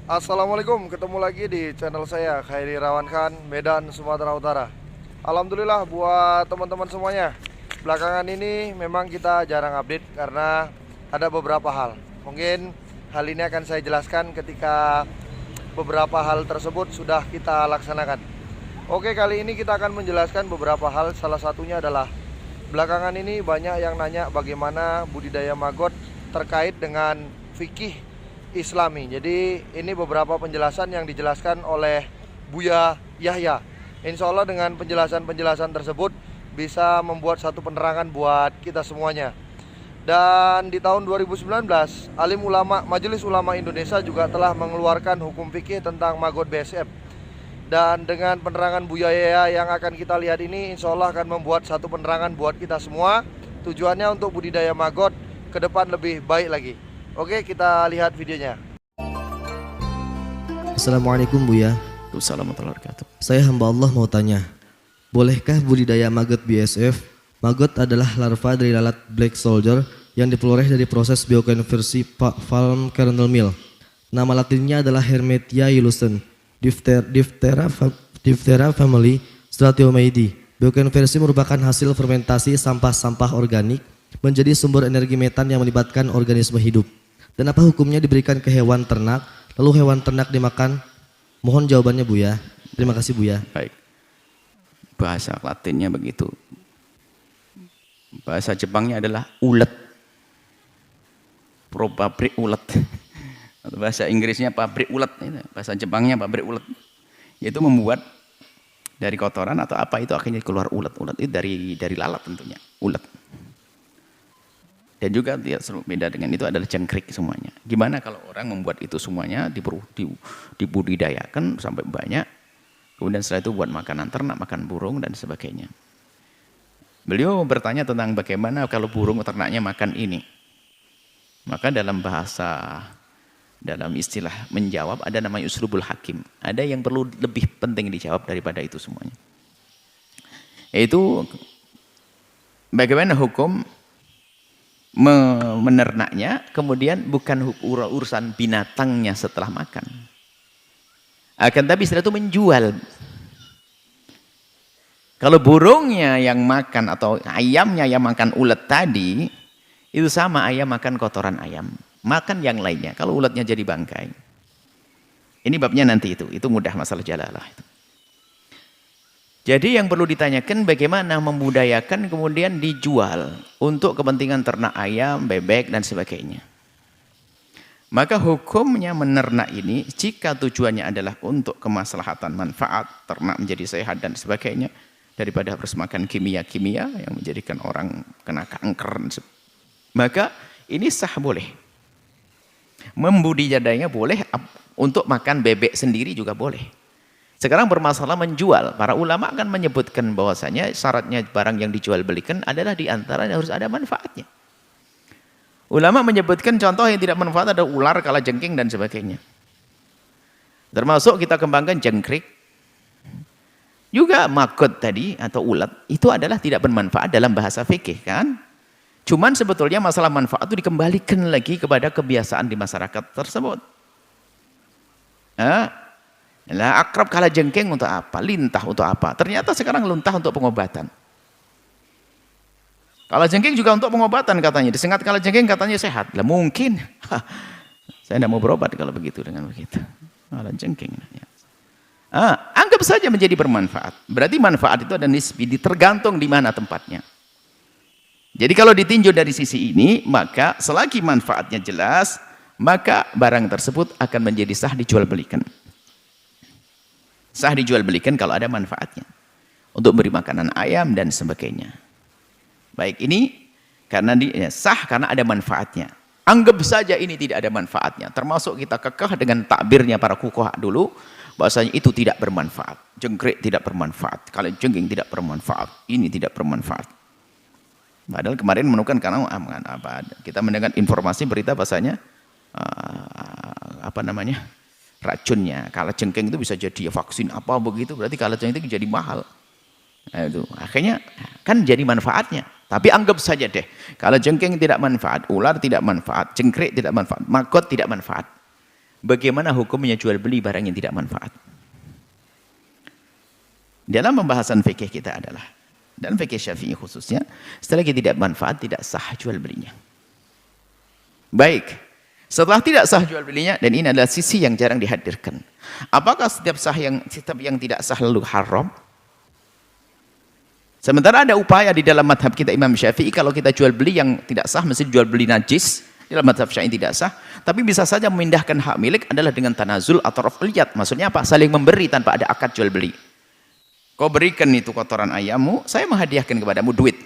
Assalamualaikum, ketemu lagi di channel saya Khairi Rawan Khan, Medan, Sumatera Utara. Alhamdulillah buat teman-teman semuanya. Belakangan ini memang kita jarang update karena ada beberapa hal. Mungkin hal ini akan saya jelaskan ketika beberapa hal tersebut sudah kita laksanakan. Oke, kali ini kita akan menjelaskan beberapa hal. Salah satunya adalah belakangan ini banyak yang nanya bagaimana budidaya maggot terkait dengan fikih Islami. Jadi ini beberapa penjelasan yang dijelaskan oleh Buya Yahya. Insya Allah dengan penjelasan-penjelasan tersebut bisa membuat satu penerangan buat kita semuanya. Dan di tahun 2019, Alim Ulama Majelis Ulama Indonesia juga telah mengeluarkan hukum fikih tentang maggot BSF. Dan dengan penerangan Buya Yahya yang akan kita lihat ini, insya Allah akan membuat satu penerangan buat kita semua. Tujuannya untuk budidaya maggot ke depan lebih baik lagi. Oke, kita lihat videonya. Assalamualaikum Buya. Assalamualaikum warahmatullahi wabarakatuh. Saya hamba Allah mau tanya, bolehkah budidaya maggot BSF? Maggot adalah larva dari lalat black soldier yang diperoleh dari proses biokonversi palm kernel meal. Nama latinnya adalah Hermetia iluscens, Diphthera family, Stratiomyidae. Biokonversi merupakan hasil fermentasi sampah-sampah organik menjadi sumber energi metan yang melibatkan organisme hidup. Dan apa hukumnya diberikan ke hewan ternak, lalu hewan ternak dimakan? Mohon jawabannya Buya. Terima kasih Buya. Baik. Bahasa Latinnya begitu. Bahasa Jepangnya adalah ulet. Pabrik ulet. Bahasa Inggrisnya pabrik ulet. Bahasa Jepangnya pabrik ulet. Yaitu membuat dari kotoran atau apa itu akhirnya keluar ulet. Ulet itu dari lalat tentunya. Ulet. Dan juga tidak beda dengan itu adalah jangkrik semuanya. Gimana kalau orang membuat itu semuanya dibudidayakan sampai banyak, kemudian setelah itu buat makanan ternak, makan burung dan sebagainya. Beliau bertanya tentang bagaimana kalau burung ternaknya makan ini. Maka dalam istilah menjawab ada namanya uslubul hakim. Ada yang perlu lebih penting dijawab daripada itu semuanya. Yaitu bagaimana hukum menernaknya, kemudian bukan urusan binatangnya setelah makan. Akan tapi setelah itu menjual. Kalau burungnya yang makan atau ayamnya yang makan ulet tadi, itu sama ayam makan kotoran ayam. Makan yang lainnya, kalau uletnya jadi bangkai. Ini babnya nanti itu mudah masalah jalalah itu. Jadi yang perlu ditanyakan bagaimana membudayakan kemudian dijual untuk kepentingan ternak ayam, bebek dan sebagainya. Maka hukumnya menernak ini jika tujuannya adalah untuk kemaslahatan manfaat, ternak menjadi sehat dan sebagainya, daripada harus makan kimia-kimia yang menjadikan orang kena kanker. Maka ini sah boleh. Membudidayanya boleh, untuk makan bebek sendiri juga boleh. Sekarang bermasalah menjual. Para ulama akan menyebutkan bahwasanya syaratnya barang yang dijual belikan adalah diantaranya harus ada manfaatnya. Ulama menyebutkan contoh yang tidak manfaat ada ular, kalajengking dan sebagainya. Termasuk kita kembangkan jangkrik. Juga maggot tadi atau ulat itu adalah tidak bermanfaat dalam bahasa fikih kan. Cuman sebetulnya masalah manfaat itu dikembalikan lagi kepada kebiasaan di masyarakat tersebut. Lah akrab kalajengking untuk apa? Lintah untuk apa? Ternyata sekarang lintah untuk pengobatan. Kalajengking juga untuk pengobatan katanya. Disengat kalajengking katanya sehat. Lah mungkin. Saya tidak mau berobat kalau begitu dengan begitu. Kalajengking. Anggap saja menjadi bermanfaat. Berarti manfaat itu ada nisbi, tergantung di mana tempatnya. Jadi kalau ditinjau dari sisi ini, maka selagi manfaatnya jelas, maka barang tersebut akan menjadi sah dijual belikan. Sah dijual belikan kalau ada manfaatnya. Untuk beri makanan ayam dan sebagainya. Baik, ini karena sah karena ada manfaatnya. Anggap saja ini tidak ada manfaatnya. Termasuk kita kekeh dengan takbirnya para fuqaha dulu, bahwasanya itu tidak bermanfaat. Jangkrik tidak bermanfaat. Kalajengking tidak bermanfaat. Ini tidak bermanfaat. Padahal kemarin menemukan karena kita mendengar informasi berita bahasanya racunnya kalajengking itu bisa jadi vaksin apa begitu, berarti kalajengking itu jadi mahal. Nah, itu akhirnya kan jadi manfaatnya. Tapi anggap saja deh, kalajengking tidak manfaat, ular tidak manfaat, jangkrik tidak manfaat, maggot tidak manfaat. Bagaimana hukumnya jual beli barang yang tidak manfaat? Dalam pembahasan fikih kita adalah, dan fikih Syafi'i khususnya, setelah tidak manfaat tidak sah jual belinya. Baik, setelah tidak sah jual belinya, dan ini adalah sisi yang jarang dihadirkan. Apakah setiap yang tidak sah lalu haram? Sementara ada upaya di dalam madhab kita Imam Syafi'i, kalau kita jual beli yang tidak sah, mesti jual beli najis. Dalam madhab Syafi'i tidak sah, tapi bisa saja memindahkan hak milik adalah dengan tanazul atau raf'ul yad. Maksudnya apa? Saling memberi tanpa ada akad jual beli. Kau berikan itu kotoran ayammu, saya menghadiahkan kepadamu duit.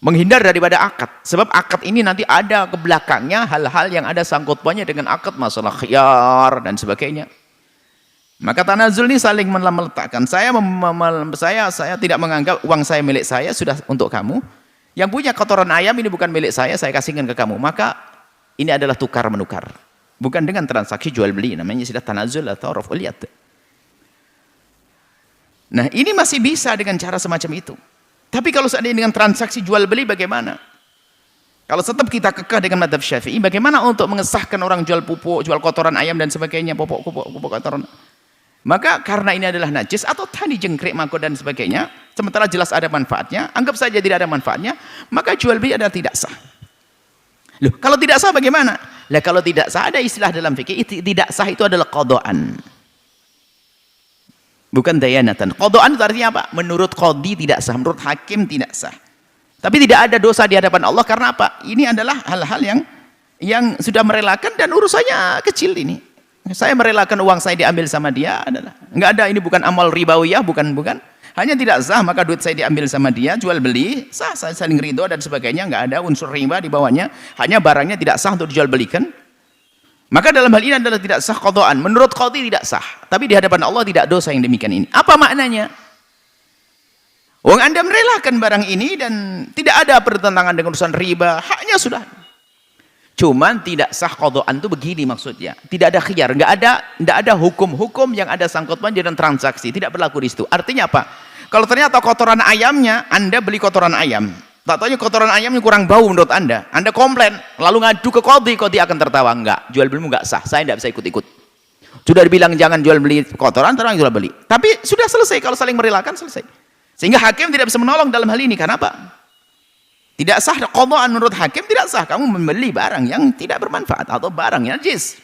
Menghindar daripada akad. Sebab akad ini nanti ada ke belakangnya hal-hal yang ada sangkut pautnya dengan akad, masalah khiyar dan sebagainya. Maka tanazul ini saling meletakkan. Saya tidak menganggap uang saya milik saya, sudah untuk kamu. Yang punya kotoran ayam ini bukan milik saya kasihkan ke kamu. Maka ini adalah tukar menukar. Bukan dengan transaksi jual beli, namanya sudah tanazul atau raf'ul yad. Nah, ini masih bisa dengan cara semacam itu. Tapi kalau seandainya dengan transaksi jual beli bagaimana? Kalau tetap kita kekeh dengan madhab Syafi'i, bagaimana untuk mengesahkan orang jual pupuk, jual kotoran ayam dan sebagainya, pupuk kotoran? Maka karena ini adalah najis atau tani jengkrik, mangkuk dan sebagainya, sementara jelas ada manfaatnya, anggap saja tidak ada manfaatnya, maka jual beli adalah tidak sah. Loh, kalau tidak sah bagaimana? Lah kalau tidak sah ada istilah dalam fikih, tidak sah itu adalah qadhaan. Bukan dayanatan. Qadhaan itu artinya apa? Menurut qadhi tidak sah, menurut hakim tidak sah. Tapi tidak ada dosa di hadapan Allah karena apa? Ini adalah hal-hal yang sudah merelakan dan urusannya kecil ini. Saya merelakan uang saya diambil sama dia adalah enggak ada, ini bukan amal ribawiyah, bukan. Hanya tidak sah, maka duit saya diambil sama dia, jual beli, sah, saya saling ridho dan sebagainya, enggak ada unsur riba di bawahnya, hanya barangnya tidak sah untuk dijual belikan. Maka dalam hal ini adalah tidak sah qadhaan. Menurut qadhi tidak sah, tapi di hadapan Allah tidak dosa yang demikian ini. Apa maknanya? Wong Anda merelakan barang ini dan tidak ada pertentangan dengan urusan riba, haknya sudah. Cuman tidak sah qadhaan itu begini maksudnya. Tidak ada khiyar, enggak ada hukum-hukum yang ada sangkut pautnya dengan transaksi, tidak berlaku di situ. Artinya apa? Kalau ternyata kotoran ayamnya, Anda beli kotoran ayam, tak tahu kotoran ayamnya kurang bau menurut Anda komplain, lalu ngadu ke qadhi akan tertawa, enggak, jual belimu enggak sah, saya tidak bisa ikut-ikut. Sudah dibilang jangan jual beli kotoran, terang jual beli. Tapi sudah selesai, kalau saling merelakan selesai. Sehingga hakim tidak bisa menolong dalam hal ini. Karena apa? Tidak sah qadhaan menurut hakim, tidak sah kamu membeli barang yang tidak bermanfaat atau barang yang najis.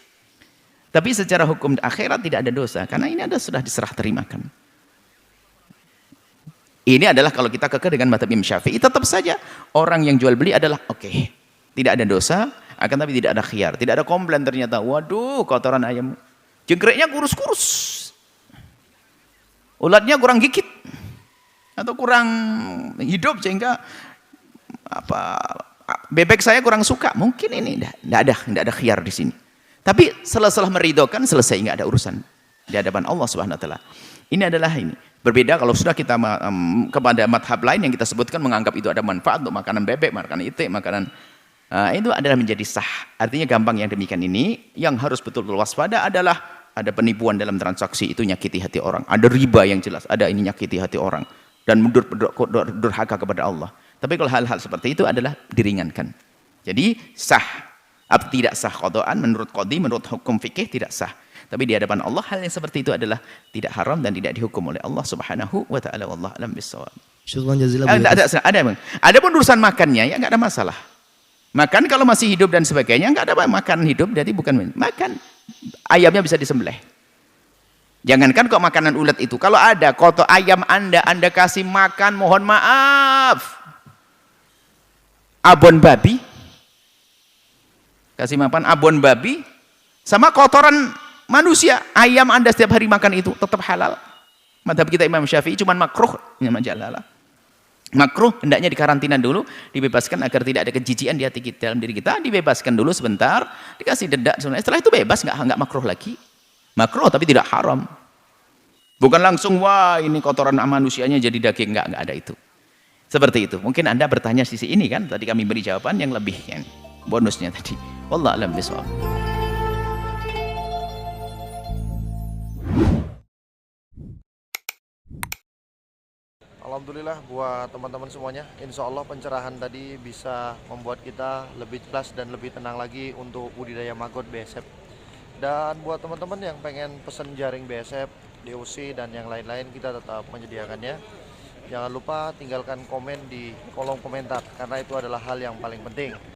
Tapi secara hukum akhirat tidak ada dosa karena ini sudah diserah terimakan. Ini adalah kalau kita kekeh dengan madhab Imam Syafi'i, tetap saja orang yang jual beli adalah oke, tidak ada dosa, akan tapi tidak ada khiyar, tidak ada komplain ternyata. Waduh, kotoran ayam, jengkreknya kurus-kurus, ulatnya kurang gigit atau kurang hidup sehingga bebek saya kurang suka, mungkin ini tidak ada khiyar di sini. Tapi setelah meridhokan selesai, nggak ada urusan di hadapan Allah Subhanahu wa taala. Ini adalah ini. Berbeda kalau sudah kita kepada madhab lain yang kita sebutkan menganggap itu ada manfaat untuk makanan bebek, makanan itik, makanan itu adalah menjadi sah. Artinya gampang yang demikian ini, yang harus betul-betul waspada adalah ada penipuan dalam transaksi, itu nyakiti hati orang. Ada riba yang jelas, ada ini nyakiti hati orang dan durhaka kepada Allah. Tapi kalau hal-hal seperti itu adalah diringankan. Jadi sah, tidak sah qadhaan menurut qadhi, menurut hukum fikih tidak sah. Tapi di hadapan Allah hal yang seperti itu adalah tidak haram dan tidak dihukum oleh Allah Subhanahu wa taala. Wallahu a'lam bissawab. Syukran jazilan. Ada pun urusan makannya ya enggak ada masalah. Makan kalau masih hidup dan sebagainya enggak ada apa, makan hidup berarti bukan makan. Ayamnya bisa disembelih. Jangankan kok makanan ulat itu, kalau ada kotor ayam Anda kasih makan, mohon maaf, abon babi, kasih makan abon babi sama kotoran manusia, ayam Anda setiap hari makan itu tetap halal. Madhab kita Imam Syafi'i cuman makruh, makruh, hendaknya dikarantina dulu, dibebaskan agar tidak ada kejijian di hati kita, dalam diri kita, dibebaskan dulu sebentar, dikasih denda, setelah itu bebas, nggak makruh lagi. Makruh tapi tidak haram. Bukan langsung wah ini kotoran manusianya jadi daging, nggak ada itu. Seperti itu. Mungkin Anda bertanya sisi ini kan, tadi kami beri jawaban yang lebih bonusnya tadi. Wallahu a'lam bishawab. Alhamdulillah buat teman-teman semuanya. Insya Allah pencerahan tadi bisa membuat kita lebih jelas dan lebih tenang lagi untuk budidaya maggot BSF. Dan buat teman-teman yang pengen pesen jaring BSF, DOC dan yang lain-lain, kita tetap menyediakannya. Jangan lupa tinggalkan komen di kolom komentar karena itu adalah hal yang paling penting.